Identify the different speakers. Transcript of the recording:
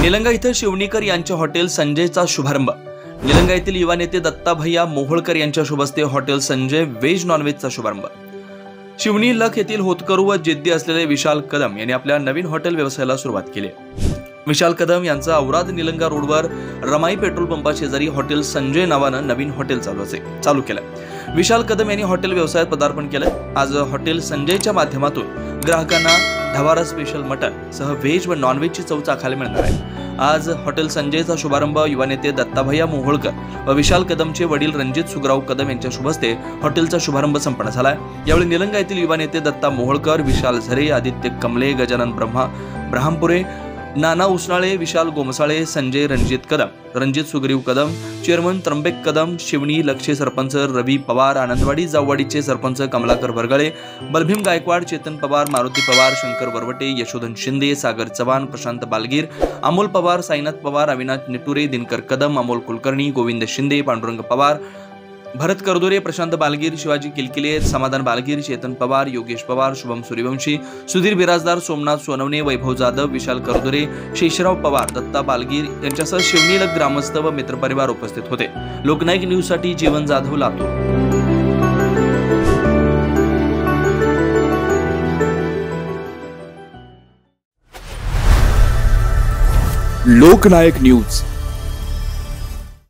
Speaker 1: निलंगा इथं शिवणीकर यांच्या हॉटेल संजयचा शुभारंभ। निलंगा येथील युवा नेते दत्ता भैया मोहोळकर यांच्या शुभ हस्ते हॉटेल संजय व्हेज नॉनव्हेजचा शुभारंभ। शिवणी लख येथील होतकरू व जिद्दी असलेले विशाल कदम यांनी आपल्या नवीन हॉटेल व्यवसायाला सुरुवात केली। विशाल कदम यांचा औराद निलंगा रोडवर रमाई पेट्रोल पंपा शेजारी हॉटेल संजय नावानं नवीन हॉटेल चालू केलं। विशाल कदम यांनी हॉटेल व्यवसायात पदार्पण केलं। आज हॉटेल संजयच्या माध्यमातून ग्राहकांना ढवारा स्पेशल मटन सह व्हेज व नॉनव्हेजची चव चाखायला मिळणार आहे। आज हॉटेल संजयचा शुभारंभ युवा नेते दत्ता भैया मोहोळकर व विशाल कदमचे वडील रणजित सुगराव कदम यांच्या शुभ हस्ते हॉटेलचा शुभारंभ संपन्न झाला। यावेळी निलंगा येथील युवा नेते दत्ता मोहोळकर, विशाल झरे, आदित्य कमले, गजानन ब्रह्मपुरे, नाना उसनाळे, विशाल गोमसाळे, संजय रणजित कदम, रणजित सुग्रीव कदम, चेअरमन त्र्यंबक कदम, शिवणी लक्षे सरपंच रवी पवार, आनंदवाडी जाववाडीचे सरपंच कमलाकर भरगळे, बलभीम गायकवाड, चेतन पवार, मारुती पवार, शंकर वरवटे, यशोधन शिंदे, सागर चव्हाण, प्रशांत बालगीर, अमोल पवार, साईनाथ पवार, अविनाश निटुरे, दिनकर कदम, अमोल कुलकर्णी, गोविंद शिंदे, पांडुरंग पवार, भरत करदोरे, प्रशांत बालगीर, शिवाजी किलकिले, समाधान बालगीर, चेतन पवार, योगेश पवार, शुभम सूर्यवंशी, सुधीर बिराजदार, सोमनाथ सोनवणे, वैभव जाधव, विशाल करदोरे, शेषराव पवार, दत्ता बालगीर यांच्यासह शिवणीलक ग्रामस्थ व मित्रपरिवार उपस्थित होते। लोकनायक न्यूज साठी जीवन जाधव, लातूर।
Speaker 2: लोकनायक न्यूज